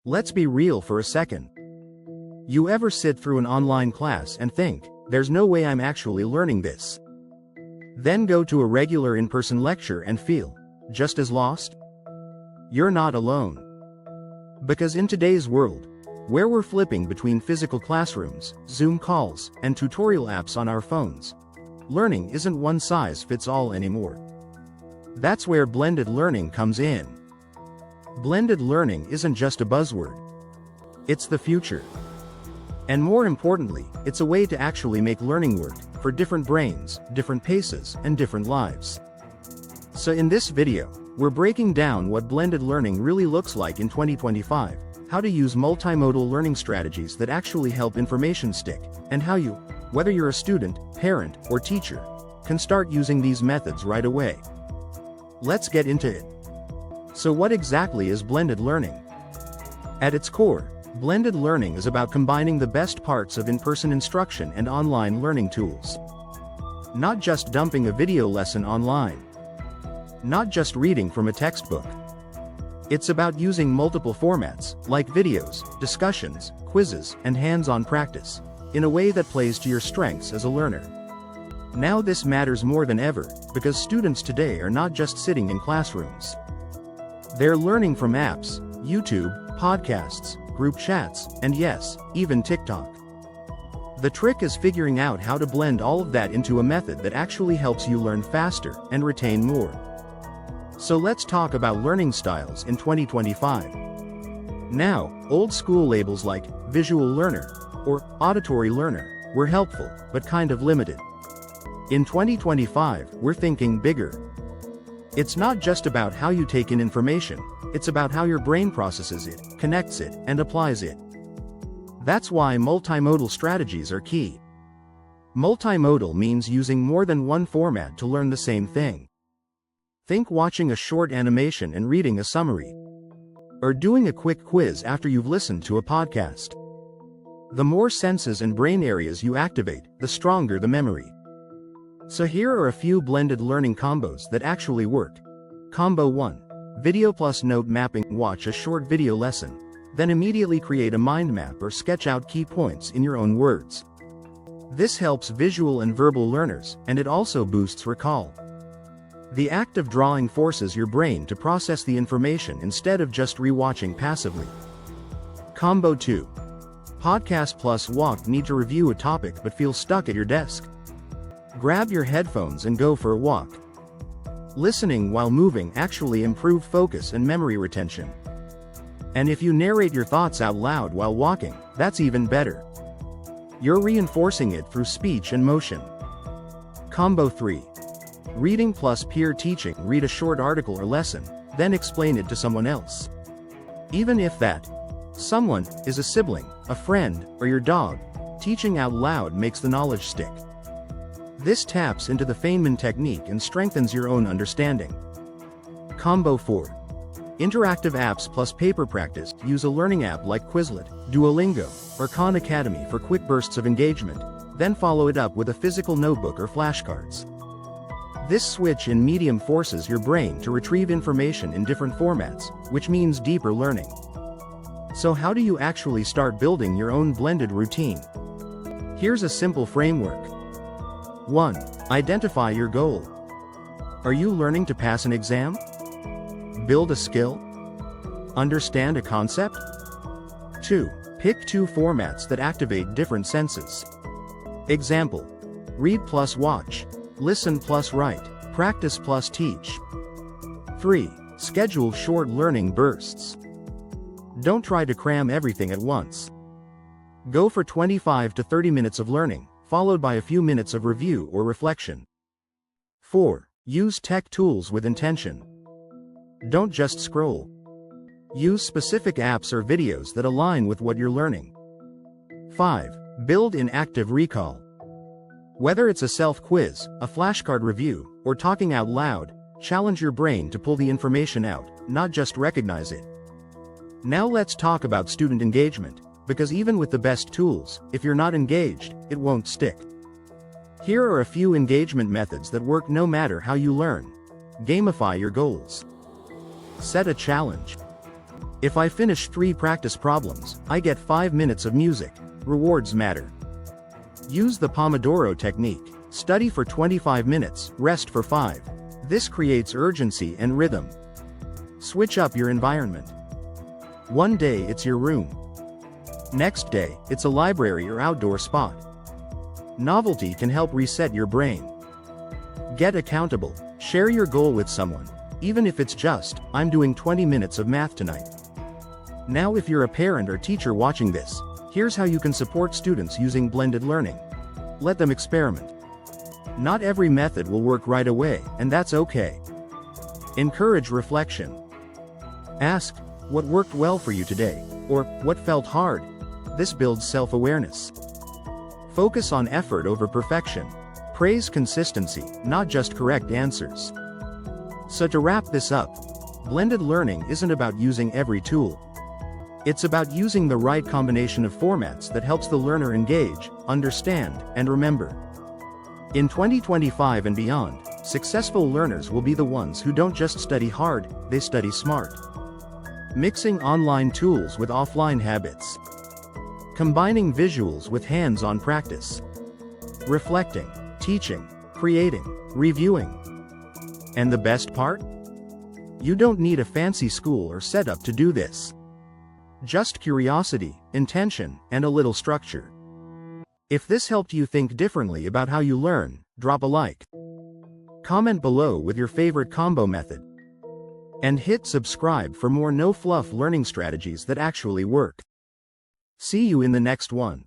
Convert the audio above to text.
Let's be real for a second. You ever sit through an online class and think, there's no way I'm actually learning this? Then go to a regular in-person lecture and feel just as lost? You're not alone. Because in today's world, where we're flipping between physical classrooms, Zoom calls, and tutorial apps on our phones, learning isn't one size fits all anymore. That's where blended learning comes in. Blended learning isn't just a buzzword. It's the future. And more importantly, it's a way to actually make learning work for different brains, different paces, and different lives. So in this video, we're breaking down what blended learning really looks like in 2025, how to use multimodal learning strategies that actually help information stick, and how you, whether you're a student, parent, or teacher, can start using these methods right away. Let's get into it. So what exactly is blended learning? At its core, blended learning is about combining the best parts of in-person instruction and online learning tools. Not just dumping a video lesson online. Not just reading from a textbook. It's about using multiple formats, like videos, discussions, quizzes, and hands-on practice, in a way that plays to your strengths as a learner. Now this matters more than ever, because students today are not just sitting in classrooms. They're learning from apps, YouTube, podcasts, group chats, and yes, even TikTok. The trick is figuring out how to blend all of that into a method that actually helps you learn faster and retain more. So let's talk about learning styles in 2025. Now, old school labels like visual learner or auditory learner were helpful, but kind of limited. In 2025, we're thinking bigger. It's not just about how you take in information, it's about how your brain processes it, connects it, and applies it. That's why multimodal strategies are key. Multimodal means using more than one format to learn the same thing. Think watching a short animation and reading a summary. Or doing a quick quiz after you've listened to a podcast. The more senses and brain areas you activate, the stronger the memory. So here are a few blended learning combos that actually work. Combo 1. Video plus note mapping. Watch a short video lesson, then immediately create a mind map or sketch out key points in your own words. This helps visual and verbal learners, and it also boosts recall. The act of drawing forces your brain to process the information instead of just rewatching passively. Combo 2. Podcast plus walk. Need to review a topic but feel stuck at your desk? Grab your headphones and go for a walk. Listening while moving actually improves focus and memory retention. And if you narrate your thoughts out loud while walking, that's even better. You're reinforcing it through speech and motion. Combo 3. Reading plus peer teaching. Read a short article or lesson, then explain it to someone else. Even if that someone is a sibling, a friend, or your dog, teaching out loud makes the knowledge stick. This taps into the Feynman technique and strengthens your own understanding. Combo 4. Interactive apps plus paper practice. Use a learning app like Quizlet, Duolingo, or Khan Academy for quick bursts of engagement, then follow it up with a physical notebook or flashcards. This switch in medium forces your brain to retrieve information in different formats, which means deeper learning. So how do you actually start building your own blended routine? Here's a simple framework. 1. Identify your goal. Are you learning to pass an exam? Build a skill? Understand a concept? 2. Pick 2 formats that activate different senses. Example. Read plus watch. Listen plus write. Practice plus teach. 3. Schedule short learning bursts. Don't try to cram everything at once. Go for 25 to 30 minutes of learning, followed by a few minutes of review or reflection. 4. Use tech tools with intention. Don't just scroll. Use specific apps or videos that align with what you're learning. 5. Build in active recall. Whether it's a self-quiz, a flashcard review, or talking out loud, challenge your brain to pull the information out, not just recognize it. Now let's talk about student engagement, because even with the best tools, if you're not engaged, it won't stick. Here are a few engagement methods that work no matter how you learn. Gamify your goals. Set a challenge. If I finish 3 practice problems, I get 5 minutes of music. Rewards matter. Use the Pomodoro technique. Study for 25 minutes, rest for 5. This creates urgency and rhythm. Switch up your environment. One day it's your room. Next day, it's a library or outdoor spot. Novelty can help reset your brain. Get accountable. Share your goal with someone. Even if it's just, I'm doing 20 minutes of math tonight. Now if you're a parent or teacher watching this, here's how you can support students using blended learning. Let them experiment. Not every method will work right away, and that's okay. Encourage reflection. Ask, what worked well for you today? Or, what felt hard? This builds self-awareness. Focus on effort over perfection. Praise consistency, not just correct answers. So to wrap this up, blended learning isn't about using every tool. It's about using the right combination of formats that helps the learner engage, understand, and remember. In 2025 and beyond, successful learners will be the ones who don't just study hard, they study smart. Mixing online tools with offline habits. Combining visuals with hands-on practice. Reflecting, teaching, creating, reviewing. And the best part? You don't need a fancy school or setup to do this. Just curiosity, intention, and a little structure. If this helped you think differently about how you learn, drop a like. Comment below with your favorite combo method. And hit subscribe for more no-fluff learning strategies that actually work. See you in the next one.